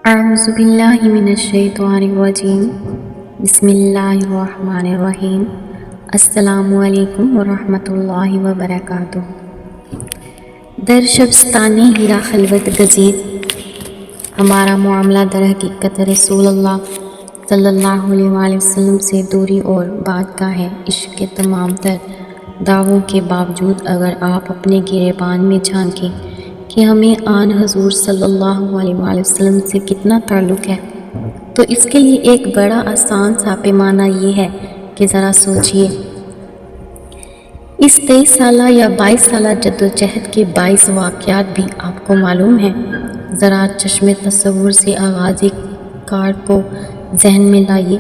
اعوذ باللہ من الشیطان الرجیم بسم اللہ الرحمن الرحیم السلام علیکم ورحمۃ اللہ وبرکاتہ۔ در شبستان ہیرا خلوت گزید، ہمارا معاملہ در حقیقت رسول اللہ صلی اللہ علیہ وآلہ وسلم سے دوری اور بات کا ہے۔ عشق کے تمام تر دعووں کے باوجود اگر آپ اپنے گریبان میں جھانکیں کہ ہمیں آن حضور صلی اللہ علیہ وآلہ وسلم سے کتنا تعلق ہے، تو اس کے لیے ایک بڑا آسان سا پیمانہ یہ ہے کہ ذرا سوچئے، اس 23 سالہ یا 22 سالہ جدوجہد کے 22 واقعات بھی آپ کو معلوم ہیں۔ ذرا چشم تصور سے آغاز کار کو ذہن میں لائیے۔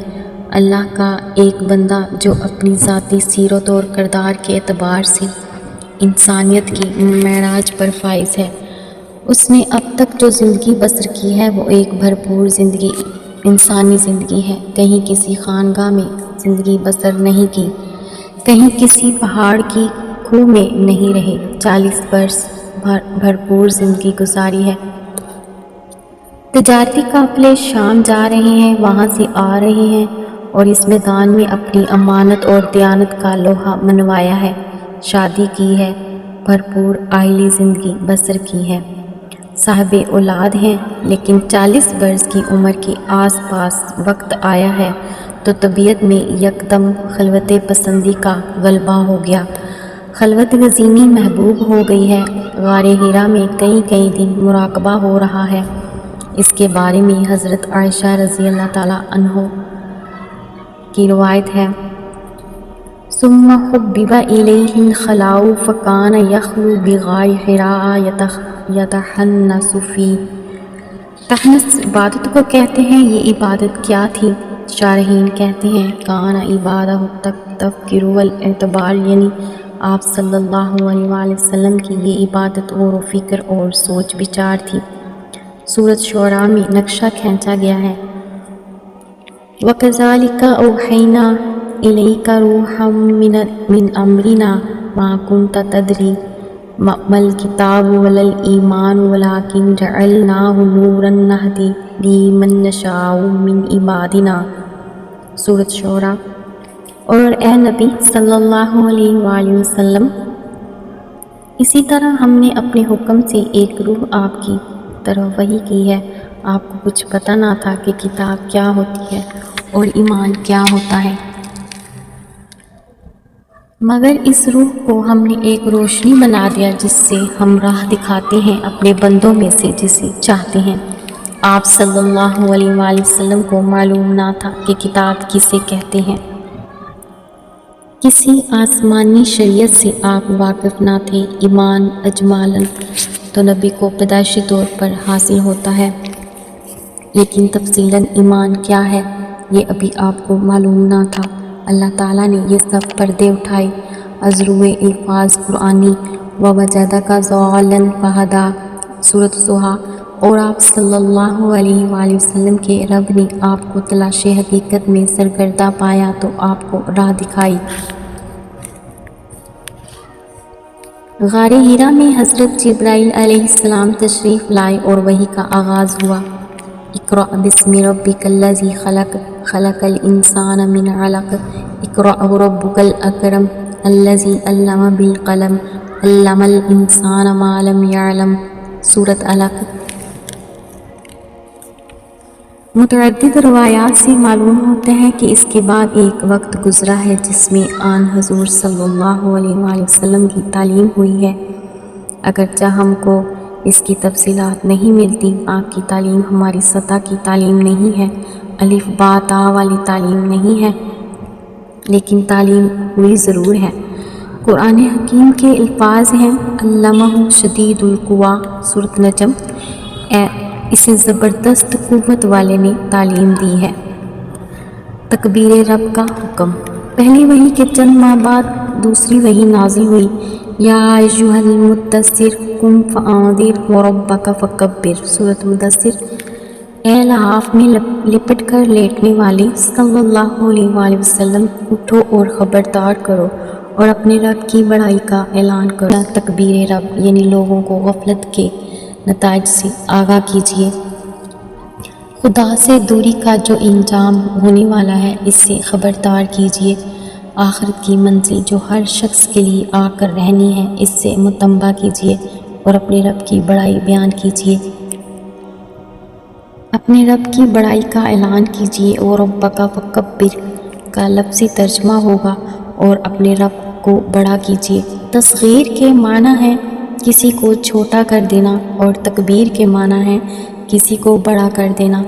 اللہ کا ایک بندہ جو اپنی ذاتی سیرت اور کردار کے اعتبار سے انسانیت کی معراج پر فائز ہے، اس نے اب تک جو زندگی بسر کی ہے وہ ایک بھرپور زندگی، انسانی زندگی ہے۔ کہیں کسی خانگاہ میں زندگی بسر نہیں کی، کہیں کسی پہاڑ کی کھو میں نہیں رہے، 40 برس بھرپور زندگی گزاری ہے۔ تجارتی قافلے شام جا رہے ہیں، وہاں سے آ رہے ہیں، اور اس میدان میں اپنی امانت اور دیانت کا لوہا منوایا ہے۔ شادی کی ہے، بھرپور عائلی زندگی بسر کی ہے، صاحب اولاد ہیں، لیکن 40 برس کی عمر کے آس پاس وقت آیا ہے تو طبیعت میں یکدم خلوت پسندی کا غلبہ ہو گیا، خلوت گزینی محبوب ہو گئی ہے۔ غار حرا میں کئی دن مراقبہ ہو رہا ہے۔ اس کے بارے میں حضرت عائشہ رضی اللہ تعالیٰ عنہ کی روایت ہے، ثم حبب الیہ الخلاء فکان یخلو بغار حراء یتحنث فیہ۔ تحنث عبادت کو کہتے ہیں۔ یہ عبادت کیا تھی؟ شارحین کہتے ہیں کان عبادہ التفکر والاعتبار، یعنی آپ صلی اللہ علیہ وآلہ وسلم کی یہ عبادت غور و فکر اور سوچ بچار تھی۔ سورۃ شعراء میں نقشہ کھینچا گیا ہے، وَكَذَلِكَ أَوْحَيْنَا إِلَيْكَ رُوحًا مِّنْ أَمْرِنَا مَا كُنْتَ تَدْرِي مَا الْكِتَابُ وَلَا الْإِيمَانُ وَلَٰكِنْ جَعَلْنَاهُ نُورًا نَّهْدِي بِهِ مَن نَّشَاءُ مِنْ عِبَادِنَا۔ سورۃ شعراء۔ اور اے نبی صلی اللہ علیہ وآلہ وسلم، اسی طرح ہم نے اپنے حکم سے ایک روح آپ کی طرف وحی کی ہے۔ آپ کو کچھ پتہ نہ تھا کہ کتاب کیا ہوتی ہے اور ایمان کیا ہوتا ہے، مگر اس روح کو ہم نے ایک روشنی بنا دیا جس سے ہم راہ دکھاتے ہیں اپنے بندوں میں سے جسے چاہتے ہیں۔ آپ صلی اللہ علیہ وآلہ وسلم کو معلوم نہ تھا کہ کتاب کسے کہتے ہیں، کسی آسمانی شریعت سے آپ واقف نہ تھے۔ ایمان اجمالاً تو نبی کو پیدائشی طور پر حاصل ہوتا ہے، لیکن تفصیلاً ایمان کیا ہے یہ ابھی آپ کو معلوم نہ تھا۔ اللہ تعالیٰ نے یہ سب پردے اٹھائے از روئے الفاظ قرآنی، وَوَجَدَكَ ضَالًّا فَہَدَىٰ، سورۃ ضحیٰ، اور آپ صلی اللہ علیہ وآلہ وسلم کے رب نے آپ کو تلاش حقیقت میں سرگردہ پایا تو آپ کو راہ دکھائی۔ غار حرا میں حضرت جبرائیل علیہ السلام تشریف لائے اور وحی کا آغاز ہوا۔ اقرأ بسم ربک الذی خلق، خلق الانسان من علق، اقرأ وربک الاکرم الذی علم بالقلم، علم الانسان ما لم یعلم، سورۃ علق۔ متعدد روایات سے معلوم ہوتا ہے کہ اس کے بعد ایک وقت گزرا ہے جس میں آن حضور صلی اللہ علیہ وآلہ وسلم کی تعلیم ہوئی ہے، اگرچہ ہم کو اس کی تفصیلات نہیں ملتی۔ آپ کی تعلیم ہماری سطح کی تعلیم نہیں ہے، الف با تا والی تعلیم نہیں ہے، لیکن تعلیم ہوئی ضرور ہے۔ قرآن حکیم کے الفاظ ہیں، علمہ شدید القویٰ، سورۃ نجم، اسے زبردست قوت والے نے تعلیم دی ہے۔ تکبیر رب کا حکم۔ پہلی وحی کے چند ماہ بعد دوسری وحی نازل ہوئی، یا ایھا المدثر قم فانذر وربک فکبر، سورۃ مدثر۔ اے لحاف میں لپٹ کر لیٹنے والے صلی اللہ علیہ وآلہ وسلم، اٹھو اور خبردار کرو اور اپنے رب کی بڑائی کا اعلان کرو۔ تکبیر رب یعنی لوگوں کو غفلت کے نتائج سے آگاہ کیجیے۔ خدا سے دوری کا جو انجام ہونے والا ہے اس سے خبردار کیجیے۔ آخرت کی منزل جو ہر شخص کے لیے آ کر رہنی ہے اس سے متنبہ کیجیے اور اپنے رب کی بڑائی بیان کیجیے۔ اپنے رب کی بڑائی کا اعلان کیجیے اور ربک فکبر کا لفظی ترجمہ ہوگا اور اپنے رب کو بڑا کیجیے۔ تصغیر کے معنی ہے کسی کو چھوٹا کر دینا اور تکبیر کے معنی ہے کسی کو بڑا کر دینا۔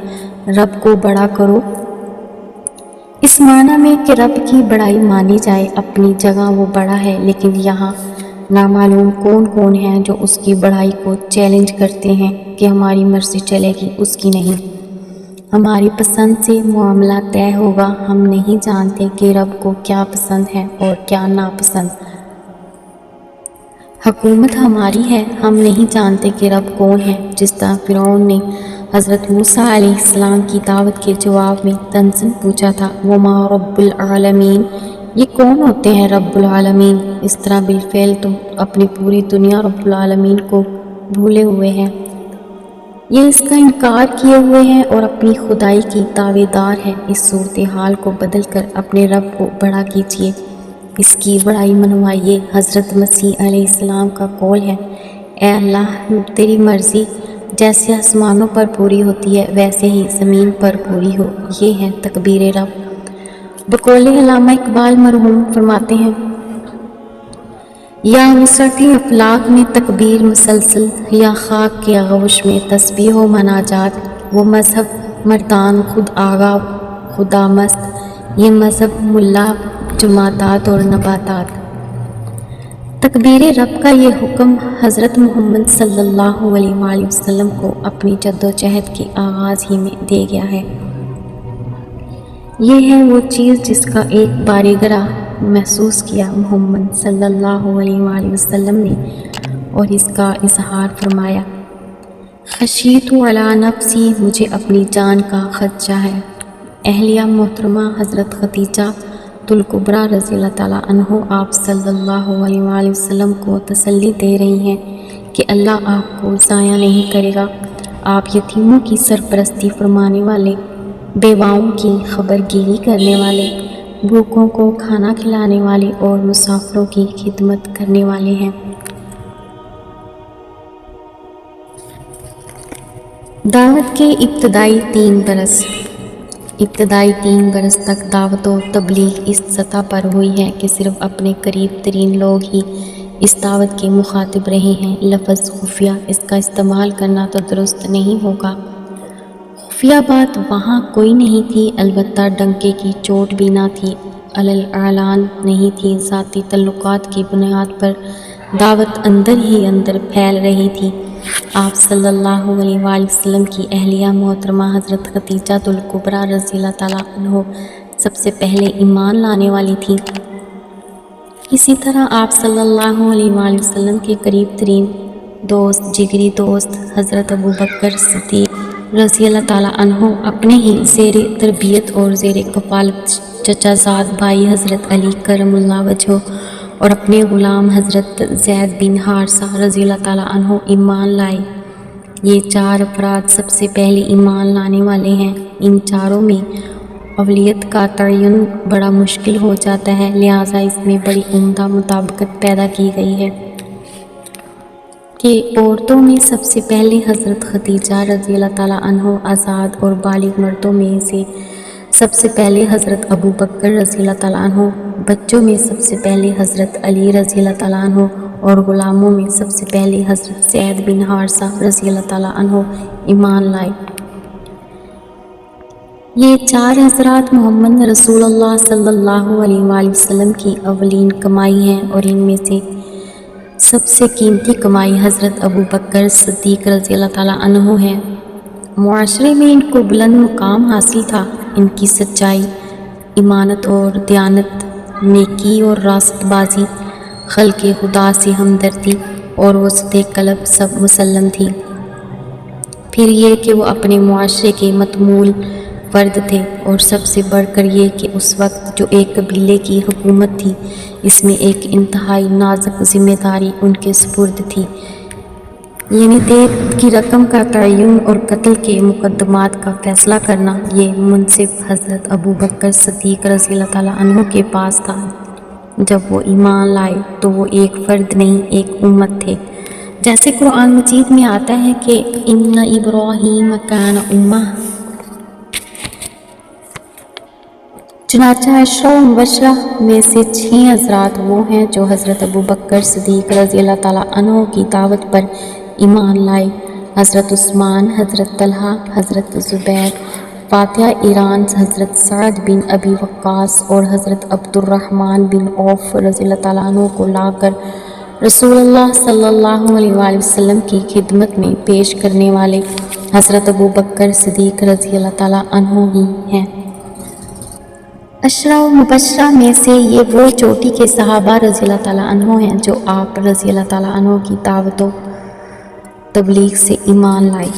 رب کو بڑا کرو اس معنی میں کہ رب کی بڑائی مانی جائے۔ اپنی جگہ وہ بڑا ہے، لیکن یہاں نامعلوم کون کون ہیں جو اس کی بڑائی کو چیلنج کرتے ہیں کہ ہماری مرضی چلے گی، اس کی نہیں۔ ہماری پسند سے معاملہ طے ہوگا۔ ہم نہیں جانتے کہ رب کو کیا پسند ہے اور کیا ناپسند۔ حکومت ہماری ہے، ہم نہیں جانتے کہ رب کون ہے۔ جس طرح فرعون نے حضرت موسیٰ علیہ السلام کی دعوت کے جواب میں طنزاً پوچھا تھا وما رب العالمین، یہ کون ہوتے ہیں رب العالمین؟ اس طرح بالفعل تم اپنی پوری دنیا رب العالمین کو بھولے ہوئے ہیں، یہ اس کا انکار کیے ہوئے ہیں اور اپنی خدائی کی دعوے دار ہے۔ اس صورتحال کو بدل کر اپنے رب کو بڑا کیجیے، اس کی بڑائی منوائیے۔ حضرت مسیح علیہ السلام کا قول ہے، اے اللہ تیری مرضی جیسے آسمانوں پر پوری ہوتی ہے ویسے ہی زمین پر پوری ہو۔ یہ ہے تکبیر رب۔ بقول علامہ اقبال مرحوم فرماتے ہیں، یا وسعت افلاک میں تکبیر مسلسل، یا خاک کے آغوش میں تسبیح و مناجات۔ وہ مذہب مردان خود آگاہ خدا مست، یہ مذہب ملا جماعتات اور نباتات۔ تکبیر رب کا یہ حکم حضرت محمد صلی اللہ علیہ وآلہ وسلم کو اپنی جد و جہد کے آغاز ہی میں دے گیا ہے۔ یہ ہے وہ چیز جس کا ایک بارگرہ محسوس کیا محمد صلی اللہ علیہ وآلہ وسلم نے اور اس کا اظہار فرمایا، خشیت علی نفسی، مجھے اپنی جان کا خدشہ ہے۔ اہلیہ محترمہ حضرت خدیجہ الکبریٰ رضی اللہ تعالیٰ عنہ آپ صلی اللہ علیہ وآلہ وسلم کو تسلی دے رہی ہیں کہ اللہ آپ کو ضائع نہیں کرے گا۔ آپ یتیموں کی سرپرستی فرمانے والے، بیواؤں کی خبر گیری کرنے والے، بھوکوں کو کھانا کھلانے والے اور مسافروں کی خدمت کرنے والے ہیں۔ دعوت کے ابتدائی 3 برس۔ ابتدائی 3 برس تک دعوت و تبلیغ اس سطح پر ہوئی ہے کہ صرف اپنے قریب ترین لوگ ہی اس دعوت کے مخاطب رہے ہیں۔ لفظ خفیہ، اس کا استعمال کرنا تو درست نہیں ہوگا۔ خفیہ بات وہاں کوئی نہیں تھی، البتہ ڈنکے کی چوٹ بھی نہ تھی، اعلان نہیں تھی، ذاتی تعلقات کی بنیاد پر دعوت اندر ہی اندر پھیل رہی تھی۔ آپ صلی اللہ علیہ وآلہ وسلم کی اہلیہ محترمہ حضرت خدیجہ الکبریٰ رضی اللہ تعالیٰ عنہ سب سے پہلے ایمان لانے والی تھیں۔ اسی طرح آپ صلی اللہ علیہ وآلہ وسلم کے قریب ترین دوست، جگری دوست حضرت ابوبکر صدیق رضی اللہ تعالیٰ عنہ اپنے ہی زیر تربیت اور زیر کفالت چچا زاد بھائی حضرت علی کرم اللہ وجہہ اور اپنے غلام حضرت زید بن حارثہ رضی اللہ تعالیٰ عنہ ایمان لائے۔ یہ 4 افراد سب سے پہلے ایمان لانے والے ہیں۔ ان چاروں میں اولیت کا تعین بڑا مشکل ہو جاتا ہے، لہٰذا اس میں بڑی عمدہ مطابقت پیدا کی گئی ہے کہ عورتوں میں سب سے پہلے حضرت خدیجہ رضی اللہ تعالیٰ عنہ، آزاد اور بالغ مردوں میں سے سب سے پہلے حضرت ابوبکر رضی اللہ تعالیٰ عنہ، بچوں میں سب سے پہلے حضرت علی رضی اللہ تعالیٰ عنہ اور غلاموں میں سب سے پہلے حضرت زید بن حارثہ رضی اللہ تعالیٰ عنہ ایمان لائے۔ یہ 4 حضرات محمد رسول اللہ صلی اللہ علیہ وآلہ وسلم کی اولین کمائی ہیں اور ان میں سے سب سے قیمتی کمائی حضرت ابوبکر صدیق رضی اللہ تعالیٰ عنہ ہے۔ معاشرے میں ان کو بلند مقام حاصل تھا۔ ان کی سچائی، امانت اور دیانت، نیکی اور راست بازی، خلق خدا سے ہمدردی اور وسعت قلب سب مسلم تھی۔ پھر یہ کہ وہ اپنے معاشرے کے متمول فرد تھے اور سب سے بڑھ کر یہ کہ اس وقت جو ایک قبیلے کی حکومت تھی اس میں ایک انتہائی نازک ذمہ داری ان کے سپرد تھی۔ یعنی دیت کی رقم کا تعین اور قتل کے مقدمات کا فیصلہ کرنا، یہ منصب حضرت ابو بکر صدیق رضی اللہ تعالیٰ عنہ کے پاس تھا۔ جب وہ ایمان لائے تو وہ ایک فرد نہیں، ایک امت تھے۔ جیسے قرآن مجید میں آتا ہے کہ ان ابراہیم کان امہ، چنانچہ عشرہ و مبشرہ میں سے 6 حضرات وہ ہیں جو حضرت ابو بکر صدیق رضی اللہ تعالیٰ عنہ کی دعوت پر ایمان لائے۔ حضرت عثمان، حضرت طلحہ، حضرت زبیر، فاتح ایران، حضرت سعد بن ابی وقاص اور حضرت عبد الرحمن بن عوف رضی اللہ تعالیٰ عنہ کو لا کر رسول اللہ صلی اللہ علیہ وآلہ وسلم کی خدمت میں پیش کرنے والے حضرت ابو بکر صدیق رضی اللہ تعالیٰ عنہ ہی ہیں۔ عشرہ و مبشرہ میں سے یہ وہ چوٹی کے صحابہ رضی اللہ تعالیٰ عنہ ہیں جو آپ رضی اللہ تعالیٰ عنہ کی دعوت و تبلیغ سے ایمان لائے۔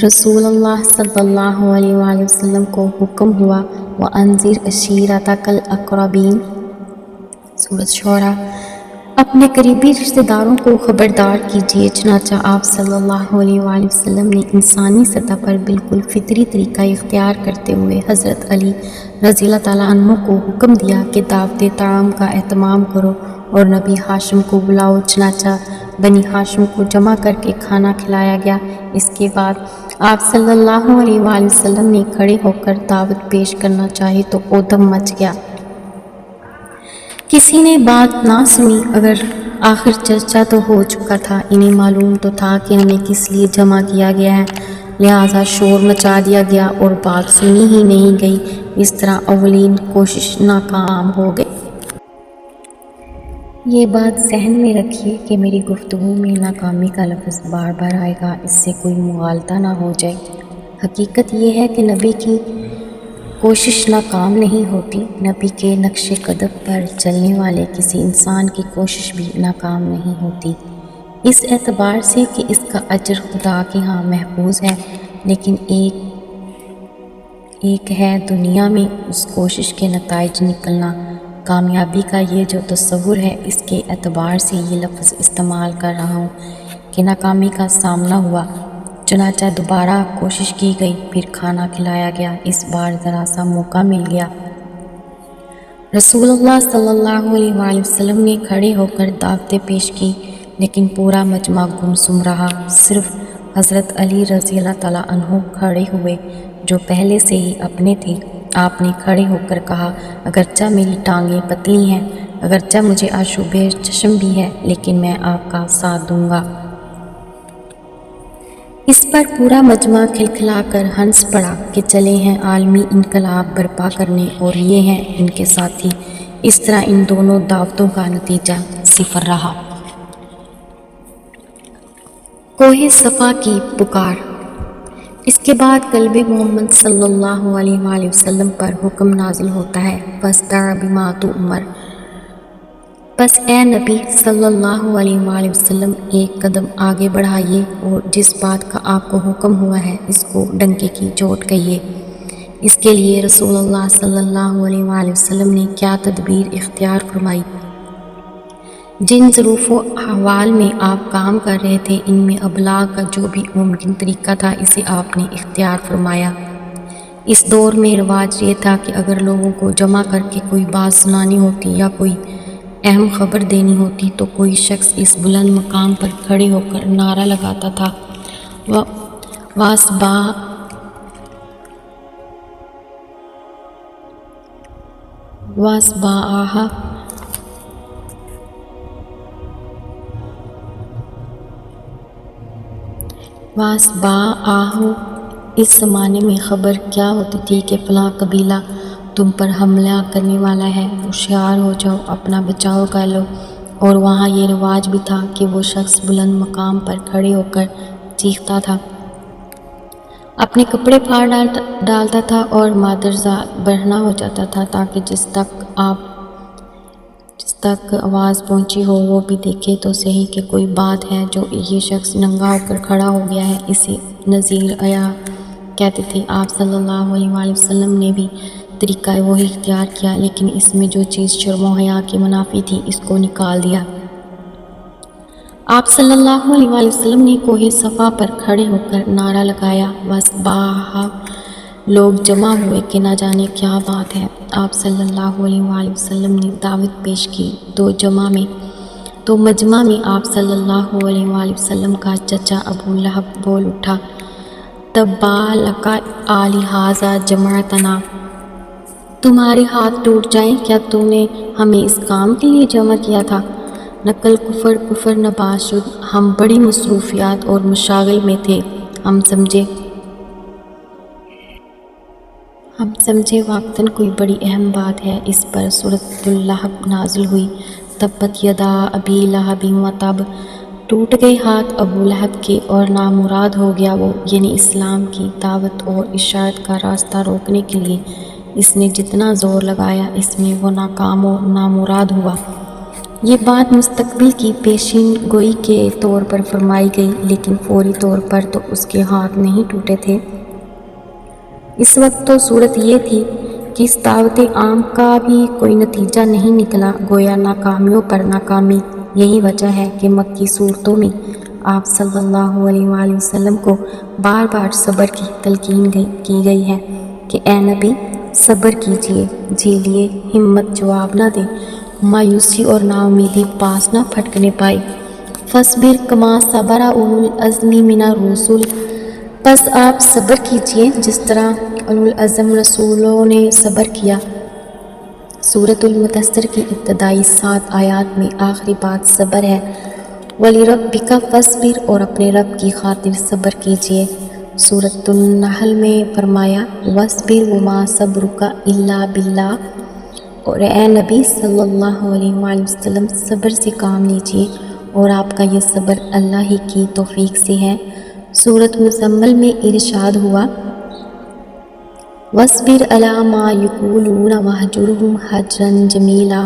رسول اللہ صلی اللہ علیہ وآلہ وسلم کو حکم ہوا وَأَنذِرْ عَشِيرَتَكَ الْأَقْرَبِينَ، سورۃ شعراء، اپنے قریبی رشتہ داروں کو خبردار کیجیے۔ چنانچہ آپ صلی اللہ علیہ وآلہ وسلم نے انسانی سطح پر بالکل فطری طریقہ اختیار کرتے ہوئے حضرت علی رضی اللہ تعالیٰ عنہ کو حکم دیا کہ دعوت طعام کا اہتمام کرو اور نبی ہاشم کو بلاؤ۔ چنانچہ بنی ہاشم کو جمع کر کے کھانا کھلایا گیا۔ اس کے بعد آپ صلی اللہ علیہ وآلہ وسلم نے کھڑے ہو کر دعوت پیش کرنا چاہی تو اودم مچ گیا۔ کسی نے بات نہ سنی، اگر آخر چرچا تو ہو چکا تھا، انہیں معلوم تو تھا کہ ہمیں کس لیے جمع کیا گیا ہے، لہٰذا شور مچا دیا گیا اور بات سنی ہی نہیں گئی۔ اس طرح اولین کوشش ناکام ہو گئی۔ یہ بات ذہن میں رکھیے کہ میری گفتگو میں ناکامی کا لفظ بار بار آئے گا، اس سے کوئی مغالطہ نہ ہو جائے۔ حقیقت یہ ہے کہ نبی کی کوشش ناکام نہیں ہوتی، نبی کے نقش قدم پر چلنے والے کسی انسان کی کوشش بھی ناکام نہیں ہوتی، اس اعتبار سے کہ اس کا اجر خدا کے ہاں محفوظ ہے، لیکن ایک ہے دنیا میں اس کوشش کے نتائج نکلنا۔ کامیابی کا یہ جو تصور ہے، اس کے اعتبار سے یہ لفظ استعمال کر رہا ہوں کہ ناکامی کا سامنا ہوا، چنانچہ دوبارہ کوشش کی گئی، پھر کھانا کھلایا گیا، اس بار ذرا سا موقع مل گیا۔ رسول اللہ صلی اللہ علیہ وآلہ وسلم نے کھڑے ہو کر دعوتیں پیش کی، لیکن پورا مجمع گمسم رہا، صرف حضرت علی رضی اللہ تعالیٰ عنہ کھڑے ہوئے جو پہلے سے ہی اپنے تھے۔ آپ نے کھڑے ہو کر کہا، اگرچہ میری ٹانگیں پتلی ہیں، اگرچہ مجھے آشوب چشم بھی ہے، لیکن میں آپ کا ساتھ دوں گا۔ اس پر پورا مجمع کھلکھلا کر ہنس پڑا کہ چلے ہیں عالمی انقلاب برپا کرنے اور یہ ہیں ان کے ساتھی۔ اس طرح ان دونوں دعوتوں کا نتیجہ صفر رہا۔ کوہ صفا کی پکار۔ اس کے بعد قلب محمد صلی اللہ علیہ وآلہ وسلم پر حکم نازل ہوتا ہے، فاصدع بما تؤمر، بس اے نبی صلی اللہ علیہ وآلہ وسلم ایک قدم آگے بڑھائیے اور جس بات کا آپ کو حکم ہوا ہے اس کو ڈنکے کی چوٹ کہیے۔ اس کے لیے رسول اللہ صلی اللہ علیہ وآلہ وسلم نے کیا تدبیر اختیار فرمائی؟ جن ظروف و احوال میں آپ کام کر رہے تھے، ان میں ابلاغ کا جو بھی ممکن طریقہ تھا اسے آپ نے اختیار فرمایا۔ اس دور میں رواج یہ تھا کہ اگر لوگوں کو جمع کر کے کوئی بات سنانی ہوتی یا کوئی اہم خبر دینی ہوتی تو کوئی شخص اس بلند مقام پر کھڑے ہو کر نعرہ لگاتا تھا، وَأَصْبَعَهَا اس زمانے میں خبر کیا ہوتی تھی کہ فلاں قبیلہ تم پر حملہ کرنے والا ہے، ہوشیار ہو جاؤ، اپنا بچاؤ کر لو۔ اور وہاں یہ رواج بھی تھا کہ وہ شخص بلند مقام پر کھڑے ہو کر چیختا تھا، اپنے کپڑے پھاڑ ڈالتا تھا اور مادرزاد برہنہ ہو جاتا تھا تاکہ جس تک آواز پہنچی ہو وہ بھی دیکھے تو صحیح کہ کوئی بات ہے، جو یہ شخص ننگا ہو کر کھڑا ہو گیا ہے، اسے نذیر آیا کہتے تھے۔ آپ صلی اللہ علیہ وآلہ وسلم نے بھی طریقہ وہی اختیار کیا، لیکن اس میں جو چیز شرم و حیا کے منافی تھی اس کو نکال دیا۔ آپ صلی اللہ علیہ وآلہ وسلم نے کوہ صفا پر کھڑے ہو کر نعرہ لگایا، وَأَصْبَحَ لوگ جمع ہوئے کہ نہ جانے کیا بات ہے۔ آپ صلی اللہ علیہ وآلہ وسلم نے دعوت پیش کی تو مجمع میں آپ صلی اللہ علیہ وآلہ وسلم کا چچا ابو لہب بول اٹھا، تبا لک لہٰذا جمعتنا، تمہارے ہاتھ ٹوٹ جائیں، کیا تم نے ہمیں اس کام کے لیے جمع کیا تھا؟ نقل کفر نباز شد، ہم بڑی مصروفیات اور مشاغل میں تھے، ہم سمجھے وقتاً کوئی بڑی اہم بات ہے۔ اس پر سورۃ اللہب نازل ہوئی، تبت یدا ابی لہب وتب، ٹوٹ گئے ہاتھ ابو لہب کے اور نامراد ہو گیا وہ، یعنی اسلام کی دعوت اور اشاعت کا راستہ روکنے کے لیے اس نے جتنا زور لگایا، اس میں وہ ناکام و نامراد ہوا۔ یہ بات مستقبل کی پیشین گوئی کے طور پر فرمائی گئی، لیکن فوری طور پر تو اس کے ہاتھ نہیں ٹوٹے تھے۔ اس وقت تو صورت یہ تھی کہ اس دعوت عام کا بھی کوئی نتیجہ نہیں نکلا، گویا ناکامیوں پر ناکامی۔ یہی وجہ ہے کہ مکی سورتوں میں آپ صلی اللہ علیہ وآلہ وسلم کو بار بار صبر کی تلقین کی گئی ہے کہ اے نبی صبر کیجئے، جھیلیے، ہمت جواب نہ دے، مایوسی اور نا امیدی پاس نہ پھٹکنے پائے۔ فاصبر کما صبر اولو العزم من الرسل، پس آپ صبر کیجئے جس طرح اولو العزم رسولوں نے صبر کیا۔ سورۃ المدثر کی ابتدائی 7 آیات میں آخری بات صبر ہے۔ وَلِرَبِّكَ فَاصْبِرْ، اور اپنے رب کی خاطر صبر کیجئے۔ سورۃ النحل میں فرمایا وَاصْبِرْ وَمَا صَبْرُكَ إِلَّا بِاللَّهِ، اور اے نبی صلی اللہ علیہ وآلہ وسلم صبر سے کام لیجئے اور آپ کا یہ صبر اللہ ہی کی توفیق سے ہے۔ سورۃ مزمل میں ارشاد ہوا وَاصْبِرْ عَلَىٰ مَا يَقُولُونَ وَاهْجُرْهُمْ هَجْرًا جَمِيلًا،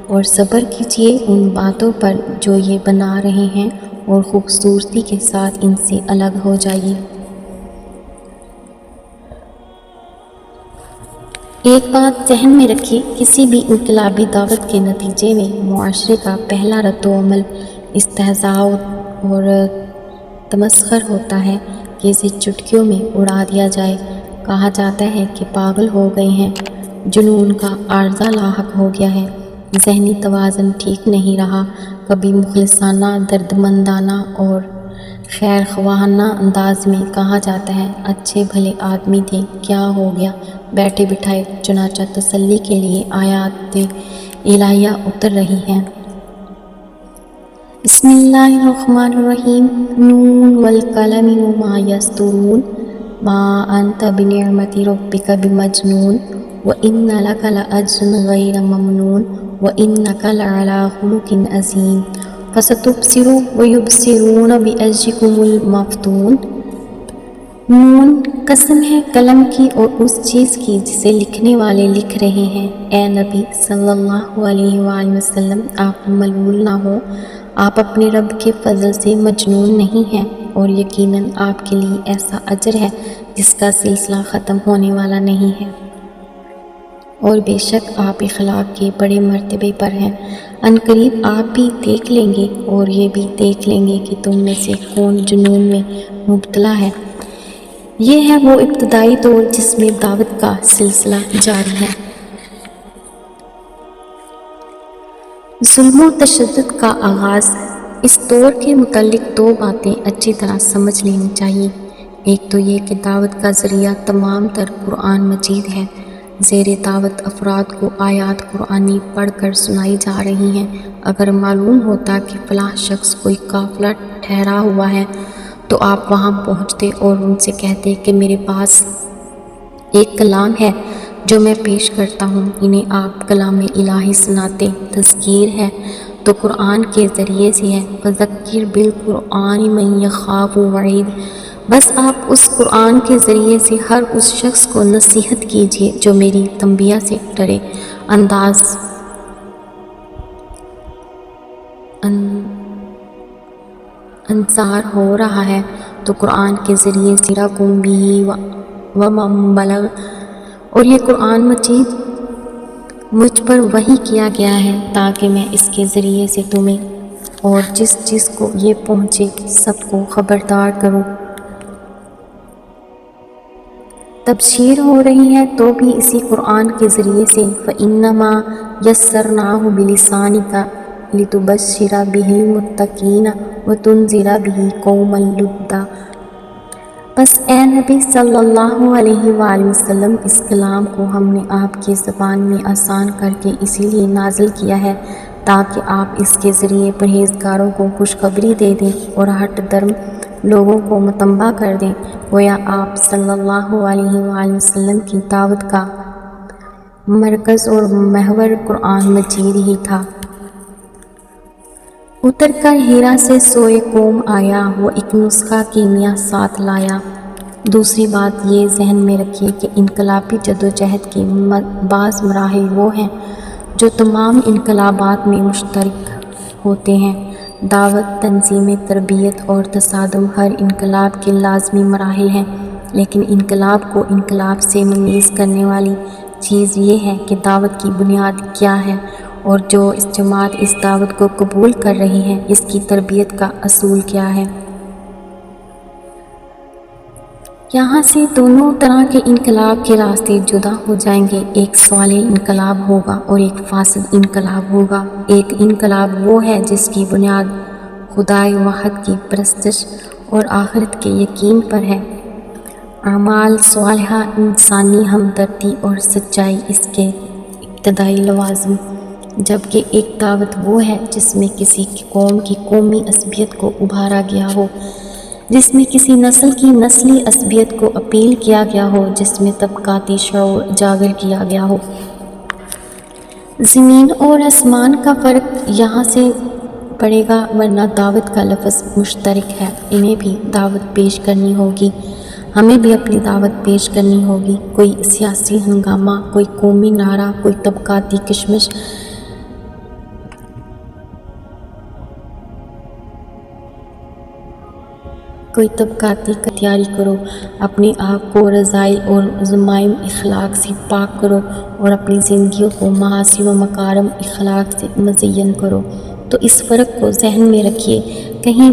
اور صبر کیجئے ان باتوں پر جو یہ بنا رہے ہیں اور خوبصورتی کے ساتھ ان سے الگ ہو جائیے۔ ایک بات ذہن میں رکھیے، کسی بھی انقلابی دعوت کے نتیجے میں معاشرے کا پہلا رد و عمل استہزاء اور تمسخر ہوتا ہے کہ اسے چٹکیوں میں اڑا دیا جائے۔ کہا جاتا ہے کہ پاگل ہو گئے ہیں، جنون کا عارضہ لاحق ہو گیا ہے، ذہنی توازن ٹھیک نہیں رہا۔ کبھی مخلصانہ، دردمندانہ اور خیر خواہانہ انداز میں کہا جاتا ہے اچھے بھلے آدمی تھے، کیا ہو گیا، بیٹھے بٹھائے۔ چنانچہ تسلی کے لیے آیات الہیہ اتر رہی ہیں۔ بسم اللہ الرحمن الرحیم، نون والقلم وما یسطرون، ما انت بنعمت ربک بمجنون، وان لک لاجرا غیر ممنون، وانک لعلی خلق عظیم، فستبصر ویبصرون بأیکم المفتون۔ نون، قسم ہے قلم کی اور اس چیز کی جسے لکھنے والے لکھ رہے ہیں۔ اے نبی صلی اللہ علیہ وآلہ وسلم، آپ ملول نہ ہو، آپ اپنے رب کے فضل سے مجنون نہیں ہیں، اور یقیناً آپ کے لیے ایسا اجر ہے جس کا سلسلہ ختم ہونے والا نہیں ہے، اور بے شک آپ اخلاق کے بڑے مرتبے پر ہیں۔ عنقریب آپ بھی دیکھ لیں گے اور یہ بھی دیکھ لیں گے کہ تم میں سے کون جنون میں مبتلا ہے۔ یہ ہے وہ ابتدائی دور جس میں دعوت کا سلسلہ جاری ہے۔ ظلم و تشدد کا آغاز۔ اس دور کے متعلق 2 باتیں اچھی طرح سمجھ لینی چاہیے۔ ایک تو یہ کہ دعوت کا ذریعہ تمام تر قرآن مجید ہے۔ زیر دعوت افراد کو آیات قرآنی پڑھ کر سنائی جا رہی ہیں۔ اگر معلوم ہوتا کہ فلاں شخص کوئی قافلہ ٹھہرا ہوا ہے تو آپ وہاں پہنچتے اور ان سے کہتے کہ میرے پاس ایک کلام ہے جو میں پیش کرتا ہوں، انہیں آپ کلام الہی سناتے۔ تذکیر ہے تو قرآن کے ذریعے سے ہے، فذکر بالقرآن من یخاف وعید، بس آپ اس قرآن کے ذریعے سے ہر اس شخص کو نصیحت کیجیے جو میری تنبیہ سے ڈرے۔ انداز انصار ہو رہا ہے تو قرآن کے ذریعے سے رقم بھی ومن بلغ، اور یہ قرآن مجید مجھ پر وحی کیا گیا ہے تاکہ میں اس کے ذریعے سے تمہیں اور جس جس کو یہ پہنچے سب کو خبردار کرو۔ تبشیر ہو رہی ہے تو بھی اسی قرآن کے ذریعے سے، فَإِنَّمَا يَسَّرْنَاهُ بِلِسَانِكَ لِتُبَشِّرَ بِهِ الْمُتَّقِينَ وَتُنذِرَ بِهِ قَوْمًا لُدًّا۔ بس اے نبی صلی اللہ علیہ وآلہ وسلم، اس کلام کو ہم نے آپ کی زبان میں آسان کر کے اسی لیے نازل کیا ہے تاکہ آپ اس کے ذریعے پرہیزگاروں کو خوشخبری دے دیں اور ہٹ درم لوگوں کو متنبہ کر دیں۔ گویا آپ صلی اللہ علیہ وآلہ وسلم کی دعوت کا مرکز اور محور قرآن مجید ہی تھا۔ اتر کر ہیرا سے سوئے قوم آیا، وہ ایک نسخہ کیمیا ساتھ لایا۔ دوسری بات یہ ذہن میں رکھیے کہ انقلابی جدوجہد کے بعض مراحل وہ ہیں جو تمام انقلابات میں مشترک ہوتے ہیں۔ دعوت، تنظیم، تربیت اور تصادم ہر انقلاب کے لازمی مراحل ہیں، لیکن انقلاب کو انقلاب سے ممیز کرنے والی چیز یہ ہے کہ دعوت کی بنیاد کیا ہے اور جو اس جماعت اس دعوت کو قبول کر رہی ہے اس کی تربیت کا اصول کیا ہے۔ یہاں سے دونوں طرح کے انقلاب کے راستے جدا ہو جائیں گے، ایک صالح انقلاب ہوگا اور ایک فاسد انقلاب ہوگا۔ ایک انقلاب وہ ہے جس کی بنیاد خدائے واحد کی پرستش اور آخرت کے یقین پر ہے، اعمال صالحہ، انسانی ہمدردی اور سچائی اس کے ابتدائی لوازم، جبکہ ایک دعوت وہ ہے جس میں کسی قوم کی قومی عصبیت کو ابھارا گیا ہو، جس میں کسی نسل کی نسلی عصبیت کو اپیل کیا گیا ہو، جس میں طبقاتی شعور اجاگر کیا گیا ہو۔ زمین اور آسمان کا فرق یہاں سے پڑے گا، ورنہ دعوت کا لفظ مشترک ہے۔ انہیں بھی دعوت پیش کرنی ہوگی، ہمیں بھی اپنی دعوت پیش کرنی ہوگی۔ کوئی سیاسی ہنگامہ، کوئی قومی نعرہ، کوئی طبقاتی کشمش، کوئی طبقاتی تیاری کرو، اپنے آپ کو رذائل اور ذمائم اخلاق سے پاک کرو اور اپنی زندگیوں کو محاسن و مکارم اخلاق سے مزین کرو۔ تو اس فرق کو ذہن میں رکھیے، کہیں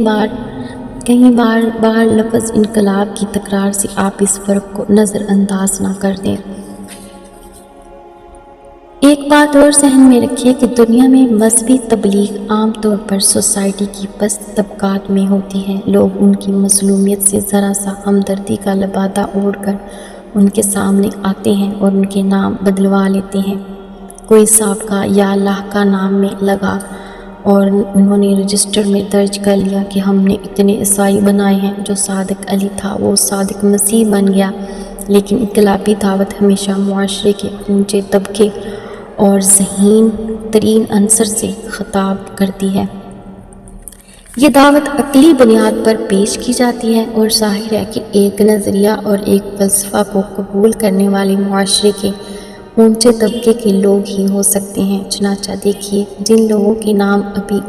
بار لفظ انقلاب کی تکرار سے آپ اس فرق کو نظر انداز نہ کر دیں۔ ایک بات اور ذہن میں رکھیے کہ دنیا میں مذہبی تبلیغ عام طور پر سوسائٹی کی پست طبقات میں ہوتی ہے۔ لوگ ان کی مظلومیت سے ذرا سا ہمدردی کا لبادہ اوڑھ کر ان کے سامنے آتے ہیں اور ان کے نام بدلوا لیتے ہیں۔ کوئی سابقہ یا اللہ کا نام میں لگا اور انہوں نے رجسٹر میں درج کر لیا کہ ہم نے اتنے عیسائی بنائے ہیں، جو صادق علی تھا وہ صادق مسیح بن گیا۔ لیکن انقلابی دعوت ہمیشہ معاشرے کے اونچے طبقے اور ذہین ترین عنصر سے خطاب کرتی ہے۔ یہ دعوت عقلی بنیاد پر پیش کی جاتی ہے اور ظاہر ہے کہ ایک نظریہ اور ایک فلسفہ کو قبول کرنے والے معاشرے کے اونچے طبقے کے لوگ ہی ہو سکتے ہیں۔ چنانچہ دیکھیے، جن لوگوں کے نام ابھی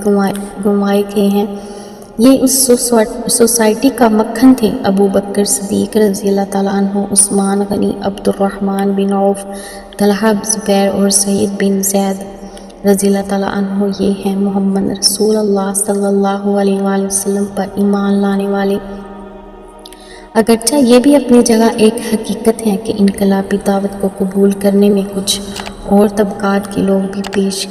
گنوائے گئے ہیں، یہ اس سوسائٹی کا مکھن تھے۔ ابو بکر صدیق رضی اللہ تعالیٰ عنہ، عثمان غنی، عبد الرحمن بن عوف، طلحہ زبیر اور سعید بن زید رضی اللہ تعالیٰ عنہ، یہ ہیں محمد رسول اللہ صلی اللہ علیہ وآلہ وسلم پر ایمان لانے والے۔ اگرچہ یہ بھی اپنی جگہ ایک حقیقت ہے کہ انقلابی دعوت کو قبول کرنے میں کچھ اور طبقات کے لوگ بھی پیش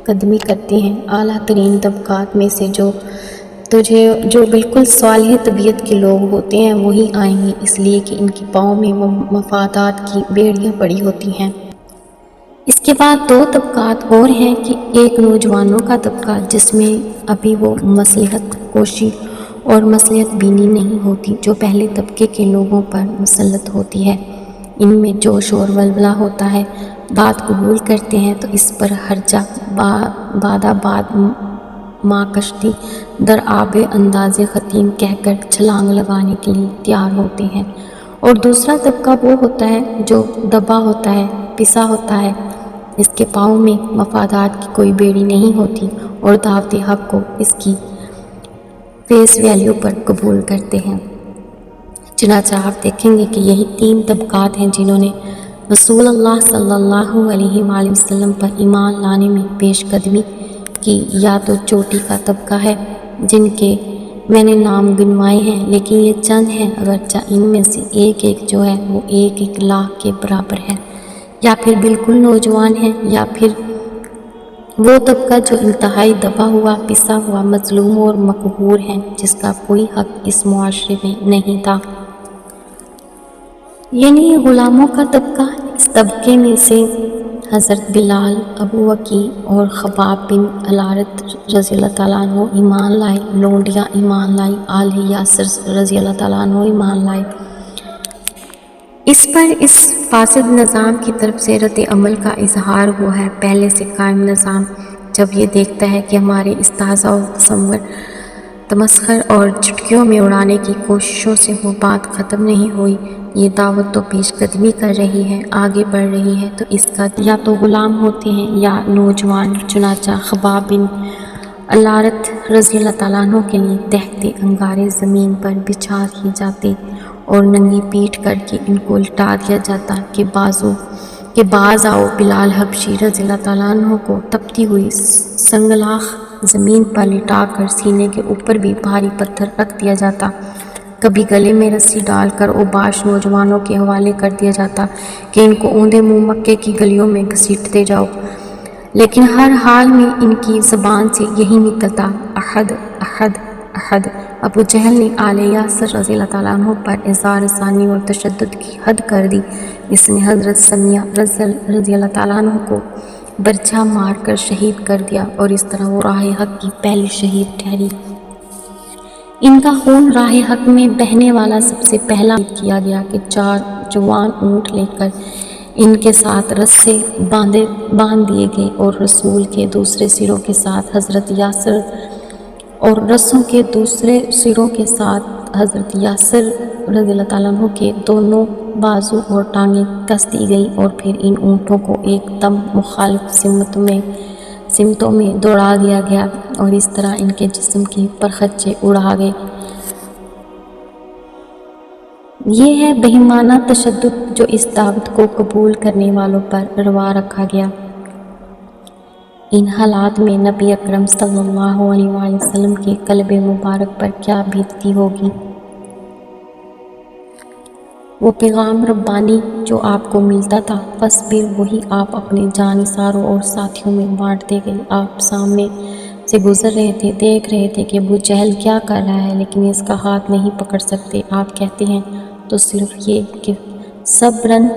قدمی کرتے ہیں۔ اعلیٰ ترین طبقات میں سے جو بالکل صالح طبیعت کے لوگ ہوتے ہیں وہی آئیں گے، اس لیے کہ ان کے پاؤں میں مفادات کی بیڑیاں پڑی ہوتی ہیں۔ اس کے بعد دو طبقات اور ہیں کہ ایک نوجوانوں کا طبقہ جس میں ابھی وہ مصلحت کوشی اور مصلحت بینی نہیں ہوتی، جو پہلے طبقے کے لوگوں پر مسلط ہوتی ہے۔ ان میں جوش اور ولولہ ہوتا ہے، بات قبول کرتے ہیں تو اس پر ہرجہ باد ماں کشتی در آب انداز خطیم کہہ کر چھلانگ لگانے کے لیے تیار ہوتے ہیں۔ اور دوسرا طبقہ وہ ہوتا ہے جو دبا ہوتا ہے، پسا ہوتا ہے، اس کے پاؤں میں مفادات کی کوئی بیڑی نہیں ہوتی اور دعوت حق کو اس کی فیس ویلیو پر قبول کرتے ہیں۔ چنانچہ آپ دیکھیں گے کہ یہی تین طبقات ہیں جنہوں نے رسول اللہ صلی اللہ علیہ وآلہ وسلم پر ایمان لانے میں پیش قدمی کی یا تو چوٹی کا طبقہ ہے جن کے میں نے نام گنوائے ہیں، لیکن یہ چند ہیں، اگرچہ ان میں سے ایک ایک جو ہے وہ 1,00,000 کے برابر ہے، یا پھر بالکل نوجوان ہیں، یا پھر وہ طبقہ جو انتہائی دبا ہوا، پسا ہوا، مظلوم اور مقہور ہے، جس کا کوئی حق اس معاشرے میں نہیں تھا، یعنی غلاموں کا طبقہ۔ اس طبقے میں سے حضرت بلال، ابو وقیع اور خباب بن الارت رضی اللہ تعالیٰ عنہ ایمان لائے، لونڈیاں ایمان لائیں، آل یاسر رضی اللہ تعالیٰ عنہ ایمان لائے۔ اس پر اس فاسد نظام کی طرف سے رد عمل کا اظہار ہوا ہے۔ پہلے سے قائم نظام جب یہ دیکھتا ہے کہ ہمارے استہزاء و تمسخر اور چٹکیوں میں اڑانے کی کوششوں سے وہ بات ختم نہیں ہوئی، یہ دعوت تو پیش قدمی کر رہی ہے، آگے بڑھ رہی ہے، تو اس کا یا تو غلام ہوتے ہیں یا نوجوان۔ چنانچہ خباب بن الارت رضی اللہ تعالیٰ عنہ کے لیے دہتے انگارے زمین پر بچھا دیے جاتے اور ننگی پیٹھ کر کے ان کو لٹا دیا جاتا کہ باز آؤ۔ بلال حبشی رضی اللہ تعالیٰ عنہ کو تپتی ہوئی سنگلاخ زمین پر لٹا کر سینے کے اوپر بھی بھاری پتھر رکھ دیا جاتا، کبھی گلے میں رسی ڈال کر اوباش نوجوانوں کے حوالے کر دیا جاتا کہ ان کو اوندے منہ مکے کی گلیوں میں گھسیٹتے جاؤ، لیکن ہر حال میں ان کی زبان سے یہی نکلتا، احد احد احد۔ ابو جہل نے آل یاسر رضی اللہ تعالیٰ عنہ پر اظہار ثانی اور تشدد کی حد کر دی۔ اس نے حضرت سمیہ رضی اللہ تعالیٰ عنہ کو برچھا مار کر شہید کر دیا اور اس طرح وہ راہ حق کی پہلی شہید ٹھہری۔ ان کا خون راہ حق میں بہنے والا سب سے پہلا کیا گیا کہ 4 جوان اونٹ لے کر ان کے ساتھ رسے باندھ دیے گئے اور رسول کے دوسرے سروں کے ساتھ حضرت یاسر اور رسوں کے دوسرے سروں کے ساتھ حضرت یاسر رضی اللہ تعالیٰ عنہ کے دونوں بازو اور ٹانگیں کس دی گئی، اور پھر ان اونٹوں کو ایک دم مخالف سمتوں میں دوڑا دیا گیا اور اس طرح ان کے جسم کے پرخچے اڑا گئے۔ یہ ہے بہیمانہ تشدد جو اس دعوت کو قبول کرنے والوں پر روا رکھا گیا۔ ان حالات میں نبی اکرم صلی اللہ علیہ وآلہ وسلم کے قلب مبارک پر کیا بیتتی ہوگی؟ وہ پیغام ربانی جو آپ کو ملتا تھا، بس پھر وہی آپ اپنے جانثاروں اور ساتھیوں میں بانٹتے گئے۔ آپ سامنے سے گزر رہے تھے، دیکھ رہے تھے کہ ابو جہل کیا کر رہا ہے، لیکن اس کا ہاتھ نہیں پکڑ سکتے۔ آپ کہتے ہیں تو صرف یہ کہ صبرن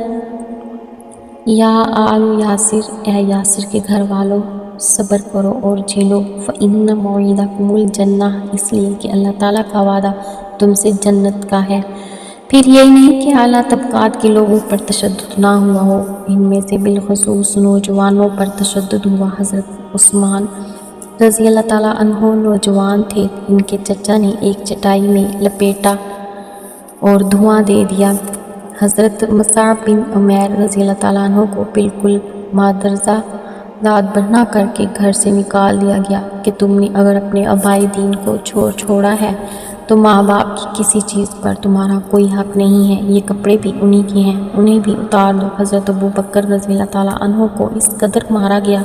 یا آل یاسر، اے یاسر کے گھر والوں، صبر کرو اور جھیلو، فإن موعدکم الجنہ، اس لیے کہ اللہ تعالیٰ کا وعدہ تم سے جنت کا ہے۔ پھر یہ نہیں کہ اعلیٰ طبقات کے لوگوں پر تشدد نہ ہوا ہو، ان میں سے بالخصوص نوجوانوں پر تشدد ہوا۔ حضرت عثمان رضی اللہ تعالیٰ عنہ نوجوان تھے، ان کے چچا نے ایک چٹائی میں لپیٹا اور دھواں دے دیا۔ حضرت مصعب بن عمیر رضی اللہ تعالیٰ عنہ کو بالکل مادرزہ داد بنا کر کے گھر سے نکال دیا گیا کہ تم نے اگر اپنے آبائی دین کو چھوڑا ہے تو ماں باپ کی کسی چیز پر تمہارا کوئی حق نہیں ہے، یہ کپڑے بھی انہی کے ہیں، انہیں بھی اتار دو۔ حضرت ابو بکر رضی اللہ تعالیٰ عنہ کو اس قدر مارا گیا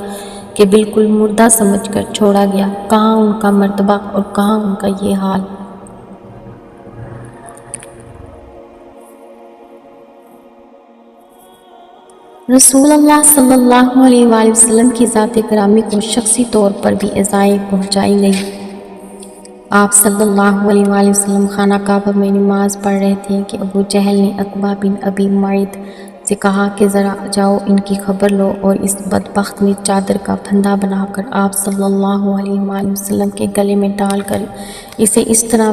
کہ بالکل مردہ سمجھ کر چھوڑا گیا۔ کہاں ان کا مرتبہ اور کہاں ان کا یہ حال؟ رسول اللہ صلی اللہ علیہ وآلہ وسلم کی ذات گرامی کو شخصی طور پر بھی اذائیں پہنچائی گئی۔ آپ صلی اللہ علیہ وآلہ وسلم خانہ کعبہ میں نماز پڑھ رہے تھے کہ ابو جہل نے عقبہ بن ابی معیط سے کہا کہ ذرا جاؤ ان کی خبر لو، اور اس بدبخت نے چادر کا پھندا بنا کر آپ صلی اللہ علیہ وآلہ وسلم کے گلے میں ڈال کر اسے اس طرح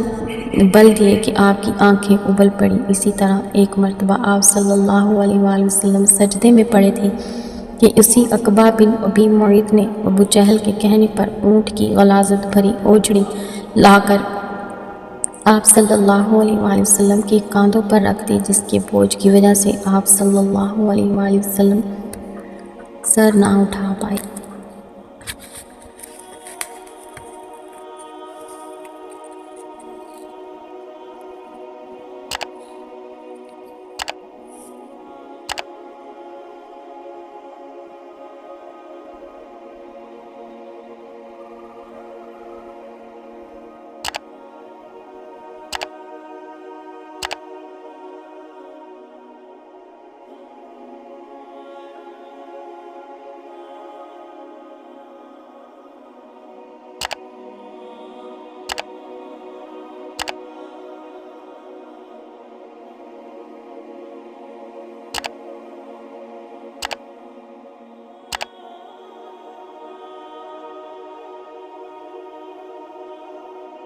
بل دیے کہ آپ کی آنکھیں ابل پڑیں۔ اسی طرح ایک مرتبہ آپ صلی اللہ علیہ وآلہ وسلم سجدے میں پڑے تھے کہ اسی عقبہ بن ابی معیط نے ابو جہل کے کہنے پر اونٹ کی غلاظت بھری اوجڑی لا کر آپ صلی اللہ علیہ وآلہ وسلم کے کاندھوں پر رکھ دی، جس کے بوجھ کی وجہ سے آپ صلی اللہ علیہ وآلہ وسلم سر نہ اٹھا پائے۔